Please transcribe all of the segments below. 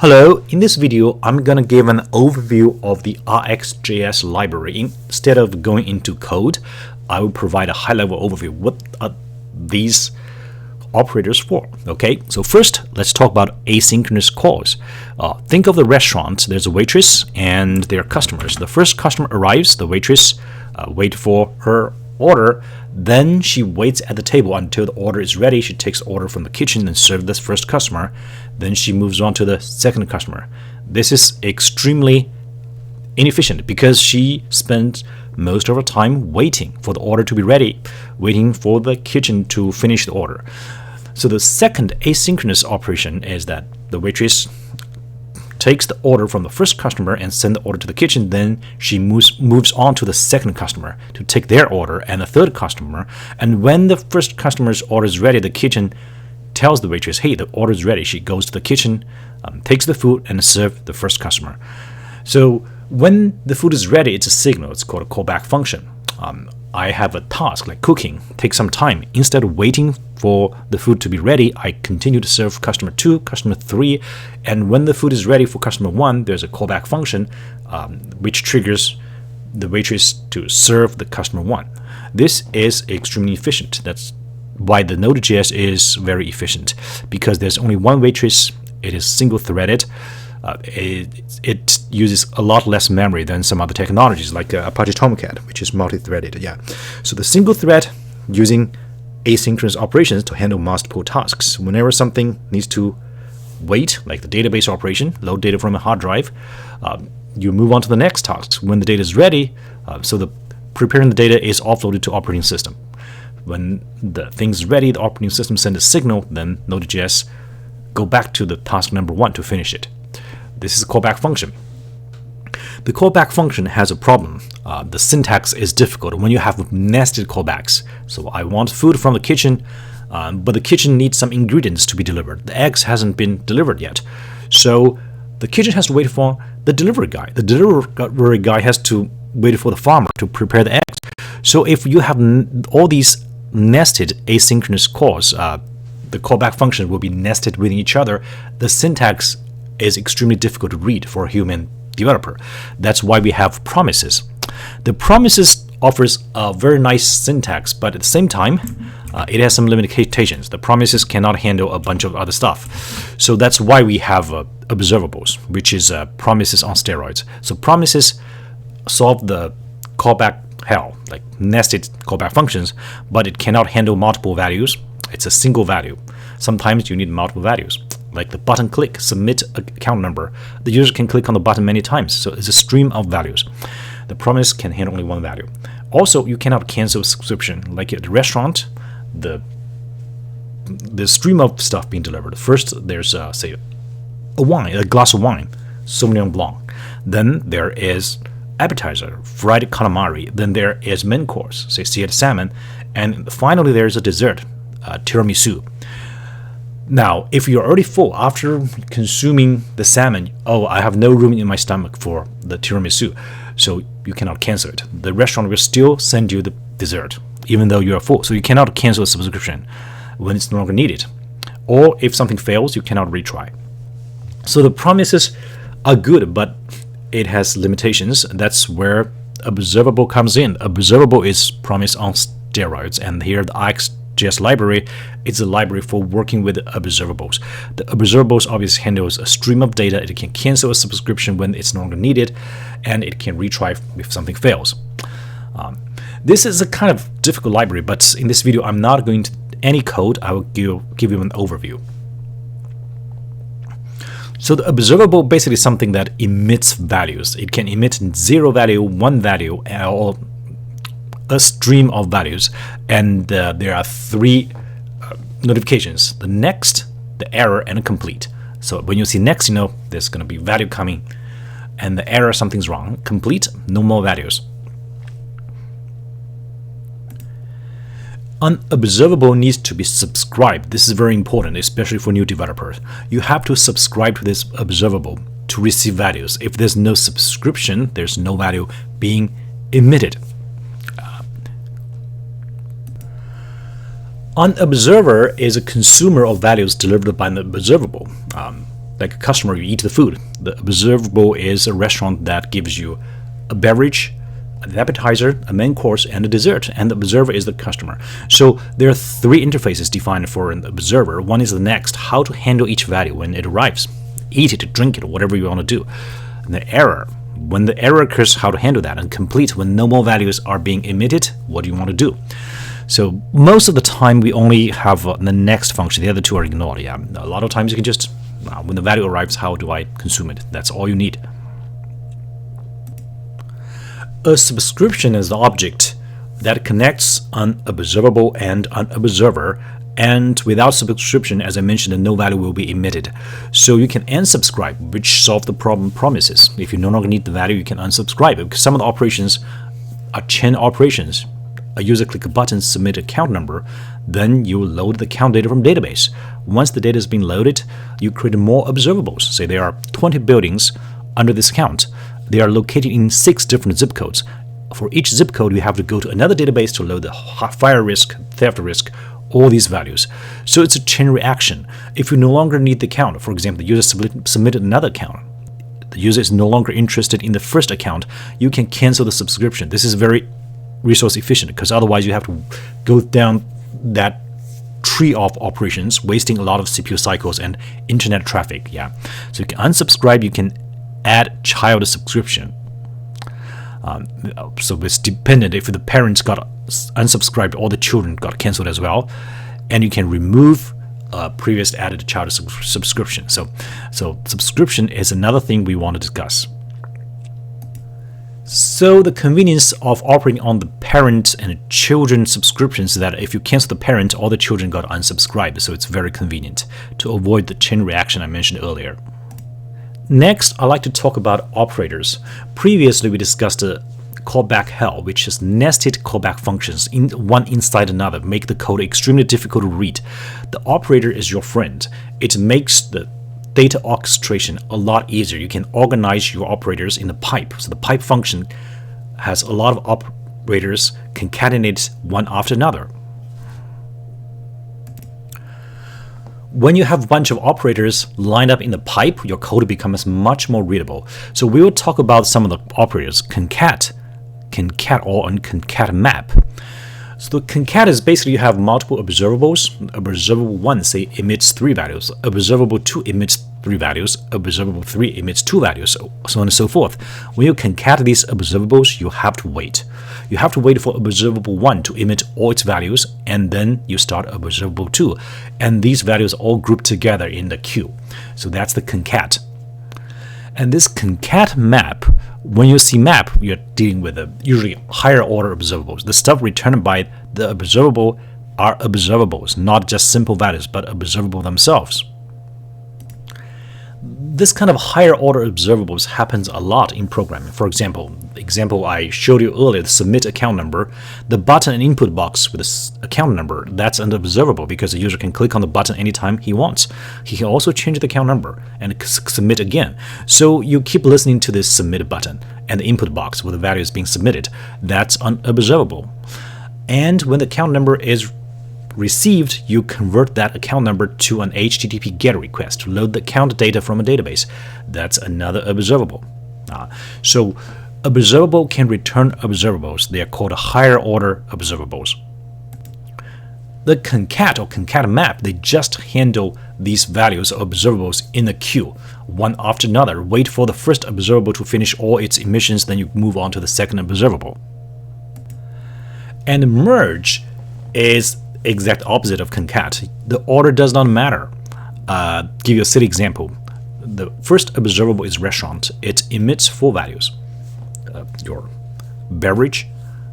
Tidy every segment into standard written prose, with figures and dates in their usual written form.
Hello, in this video I'm gonna give an overview of the RXJS library. Instead of going into code, I will provide a high-level overview. What are these operators for? Okay, so first let's talk about asynchronous calls. Think of the restaurant. There's a waitress and their customers. The first customer arrives, the waitress waits for her order, then she waits at the table until the order is ready. She takes order from the kitchen and serves this first customer. Then she moves on to the second customer. This is extremely inefficient because she spends most of her time waiting for the order to be ready, waiting for the kitchen to finish the order. So the second asynchronous operation is that the waitress takes the order from the first customer and sends the order to the kitchen. Then she moves on to the second customer to take their order and the third customer. And when the first customer's order is ready, the kitchen tells the waitress, hey, the order is ready. She goes to the kitchen, takes the food, and serves the first customer. So when the food is ready, it's a signal. It's called a callback function. I have a task like cooking, takes some time. Instead of waiting for the food to be ready, I continue to serve customer 2, customer 3, and when the food is ready for customer 1, there's a callback function which triggers the waitress to serve the customer 1. This is extremely efficient. That's why the Node.js is very efficient, because there's only one waitress. It is single-threaded. It uses a lot less memory than some other technologies like Apache Tomcat, which is multi-threaded. So the single thread using asynchronous operations to handle multiple tasks. Whenever something needs to wait, like the database operation, load data from a hard drive, you move on to the next task. When the data is ready, so the preparing the data is offloaded to operating system. When the thing is ready, the operating system sends a signal, then Node.js go back to the task number 1 to finish it. This is a callback function. The callback function has a problem. The syntax is difficult when you have nested callbacks. So I want food from the kitchen, but the kitchen needs some ingredients to be delivered. The eggs hasn't been delivered yet. So the kitchen has to wait for the delivery guy. The delivery guy has to wait for the farmer to prepare the eggs. So if you have all these nested asynchronous calls, the callback function will be nested within each other. The syntax is extremely difficult to read for a human developer. That's why we have promises. The promises offers a very nice syntax, but at the same time, it has some limitations. The promises cannot handle a bunch of other stuff. So that's why we have observables, which is promises on steroids. So promises solve the callback hell, like nested callback functions, but it cannot handle multiple values. It's a single value. Sometimes you need multiple values. Like the button click, submit account number. The user can click on the button many times, so it's a stream of values. The promise can handle only one value. Also, you cannot cancel a subscription. Like at the restaurant, the stream of stuff being delivered. First, there's say a glass of wine, Sauvignon Blanc. Then there is appetizer, fried calamari. Then there is main course, say seared salmon, and finally there's a dessert, tiramisu. Now, if you're already full after consuming the salmon, I have no room in my stomach for the tiramisu, so you cannot cancel it. The restaurant will still send you the dessert, even though you are full. So you cannot cancel a subscription when it's no longer needed. Or if something fails, you cannot retry. So the promises are good, but it has limitations. That's where observable comes in. Observable is promise on steroids, and here the RxJS library is a library for working with observables. The observables obviously handles a stream of data. It can cancel a subscription when it's no longer needed, and it can retry if something fails. This is a kind of difficult library, but in this video I'm not going to any code. I will give you an overview. So the observable basically is something that emits values. It can emit 0 value, 1 value, or a stream of values, and there are 3 notifications: the next, the error, and a complete. So when you see next, you know there's going to be value coming, and the error, something's wrong. Complete, no more values. An observable needs to be subscribed. This is very important, especially for new developers. You have to subscribe to this observable to receive values. If there's no subscription, there's no value being emitted. An observer is a consumer of values delivered by an observable. like a customer, you eat the food. The observable is a restaurant that gives you a beverage, an appetizer, a main course, and a dessert, and the observer is the customer. So there are three interfaces defined for an observer. One is the next, how to handle each value when it arrives. Eat it, drink it, or whatever you want to do. And the error, when the error occurs, how to handle that. And complete, when no more values are being emitted, what do you want to do? So most of the time we only have the next function. The other two are ignored. Yeah, a lot of times you can just, when the value arrives, how do I consume it? That's all you need. A subscription is the object that connects an observable and an observer, and without subscription, as I mentioned, no value will be emitted. So you can unsubscribe, which solves the problem promises. If you no longer need the value, you can unsubscribe it, because some of the operations are chain operations. A user click a button, submit account number, then you load the account data from database. Once the data has been loaded, you create more observables. Say there are 20 buildings under this account. They are located in 6 different zip codes. For each zip code, you have to go to another database to load the fire risk, theft risk, all these values. So it's a chain reaction. If you no longer need the account, for example, the user submitted another account, the user is no longer interested in the first account, you can cancel the subscription. This is very resource efficient, because otherwise you have to go down that tree of operations, wasting a lot of CPU cycles and internet traffic. Yeah, so you can unsubscribe, you can add child subscription. So it's dependent. If the parents got unsubscribed, all the children got canceled as well, and you can remove previous added child subscription. So subscription is another thing we want to discuss. So the convenience of operating on the parent and children subscriptions is that if you cancel the parent, all the children got unsubscribed. So it's very convenient to avoid the chain reaction I mentioned earlier. Next, I'd like to talk about operators. Previously, we discussed a callback hell, which is nested callback functions, one inside another, make the code extremely difficult to read. The operator is your friend. It makes the data orchestration a lot easier. You can organize your operators in the pipe. So the pipe function has a lot of operators concatenated one after another. When you have a bunch of operators lined up in the pipe, your code becomes much more readable. So we will talk about some of the operators: concat all, and concat map. So the concat is basically you have multiple observables. Observable 1, say, emits 3 values. Observable 2 emits 3 values. Observable 3 emits 2 values, so on and so forth. When you concat these observables, you have to wait. You have to wait for observable 1 to emit all its values, and then you start observable 2. And these values all group together in the queue. So that's the concat. And this concat map, when you see map, you're dealing with usually higher order observables. The stuff returned by the observable are observables, not just simple values, but observable themselves. This kind of higher order observables happens a lot in programming. For example, the example I showed you earlier, the submit account number, the button and input box with the account number, that's an observable because the user can click on the button anytime he wants. He can also change the account number and submit again. So you keep listening to this submit button and the input box where the value is being submitted. That's an observable. And when the account number is received, you convert that account number to an HTTP GET request to load the account data from a database. That's another observable. So observable can return observables. They are called higher order observables. The concat or concat map, they just handle these values of observables in a queue, one after another. Wait for the first observable to finish all its emissions, then you move on to the second observable. And merge is exact opposite of concat. The order does not matter. Give you a silly example. The first observable is restaurant. It emits 4 values: your beverage,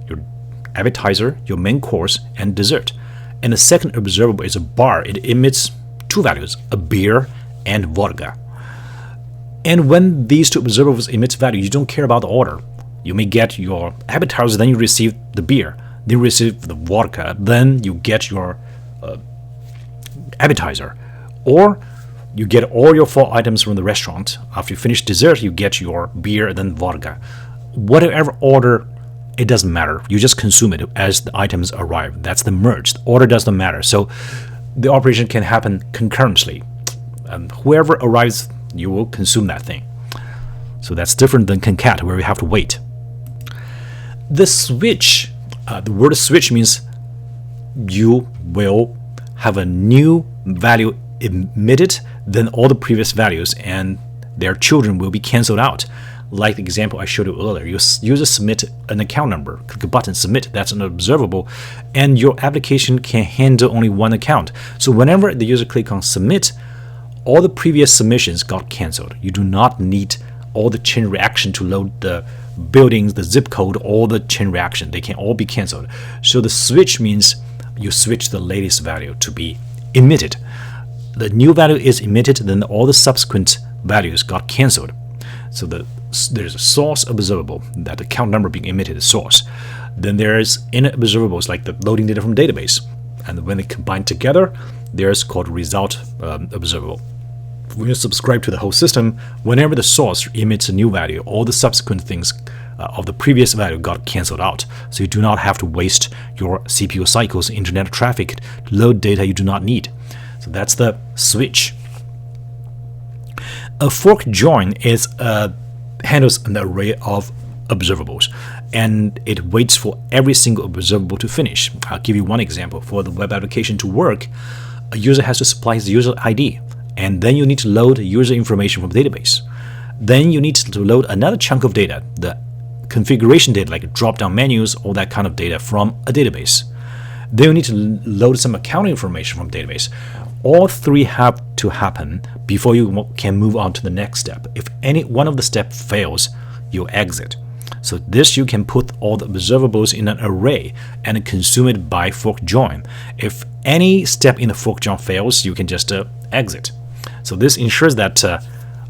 your appetizer, your main course, and dessert. And the second observable is a bar. It emits 2 values: a beer and vodka. And when these 2 observables emit value, you don't care about the order. You may get your appetizer, then you receive the beer. Then you receive the vodka, then you get your appetizer. Or you get all your 4 items from the restaurant. After you finish dessert, you get your beer, then vodka. Whatever order, it doesn't matter. You just consume it as the items arrive. That's the merge. The order doesn't matter. So the operation can happen concurrently. Whoever arrives you will consume that thing. So that's different than concat, where we have to wait. The switch, the word switch means you will have a new value emitted than all the previous values, and their children will be cancelled out. Like the example I showed you earlier, your user submit an account number, click a button, submit, that's an observable, and your application can handle only one account. So whenever the user click on submit, all the previous submissions got cancelled. You do not need all the chain reaction to load the buildings, the zip code, all the chain reaction. They can all be cancelled. So the switch means you switch the latest value to be emitted. The new value is emitted, then all the subsequent values got cancelled. So there's a source observable, that the count number being emitted is source. Then there's inner observables like the loading data from database. And when they combine together, there's called result observable. When you subscribe to the whole system, whenever the source emits a new value, all the subsequent things of the previous value got cancelled out. So you do not have to waste your CPU cycles, internet traffic to load data you do not need. So that's the switch. A fork join is handles an array of observables, and it waits for every single observable to finish. I'll give you one example. For the web application to work, a user has to supply his user ID, and then you need to load user information from the database. Then you need to load another chunk of data, the configuration data like drop-down menus, all that kind of data from a database. Then you need to load some account information from database. All three have to happen before you can move on to the next step. If any one of the steps fails, you exit. So this you can put all the observables in an array and consume it by fork join. If any step in the fork join fails, you can just exit. So this ensures that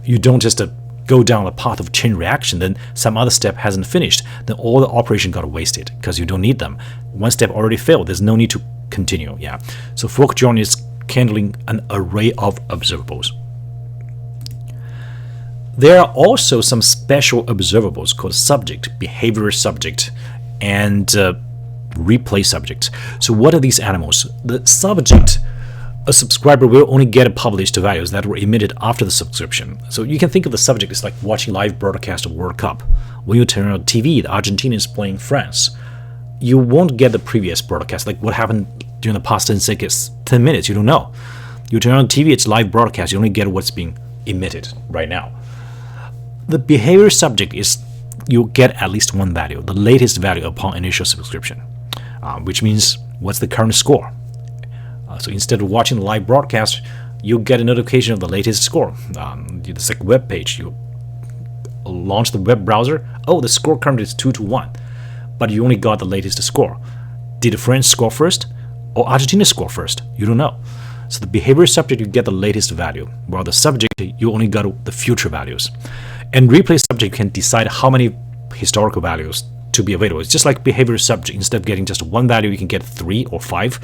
you don't just go down the path of chain reaction, then some other step hasn't finished, then all the operation got wasted because you don't need them. One step already failed, there's no need to continue. Yeah. So fork join is handling an array of observables. There are also some special observables called subject, behavior subject, and replay subject. So what are these animals? The subject, a subscriber will only get published values that were emitted after the subscription. So you can think of the subject as like watching live broadcast of World Cup. When you turn on TV, the Argentina is playing France. You won't get the previous broadcast, like what happened during the past 10 seconds, 10 minutes, you don't know. You turn on TV, it's live broadcast, you only get what's being emitted right now. The behavior subject is you get at least one value, the latest value upon initial subscription, which means what's the current score. So instead of watching the live broadcast, you get a notification of the latest score. It's like a web page. You launch the web browser. Oh, the score currently is 2-1, but you only got the latest score. Did France score first or Argentina score first? You don't know. So the behavior subject, you get the latest value, while the subject, you only got the future values. And replay subject can decide how many historical values to be available. It's just like behavior subject. Instead of getting just one value, you can get 3 or 5.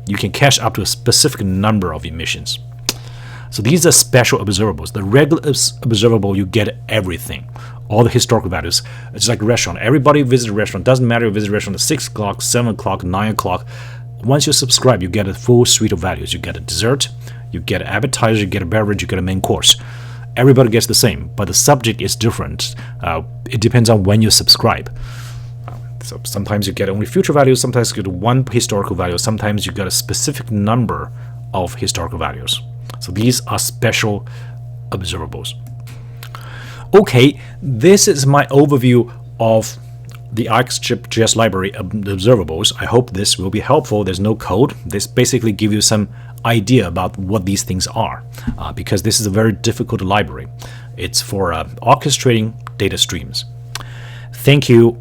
You can cache up to a specific number of emissions. So these are special observables. The regular observable, you get everything, all the historical values. It's like a restaurant. Everybody visits a restaurant. Doesn't matter if you visit a restaurant at 6 o'clock, 7 o'clock, 9 o'clock. Once you subscribe, you get a full suite of values. You get a dessert, you get an appetizer, you get a beverage, you get a main course. Everybody gets the same, but the subject is different. It depends on when you subscribe. So sometimes you get only future values, sometimes you get one historical value, sometimes you get a specific number of historical values. So these are special observables. Okay, this is my overview of the RXJS library observables. I hope this will be helpful. There's no code. This basically gives you some idea about what these things are, because this is a very difficult library. It's for orchestrating data streams. Thank you.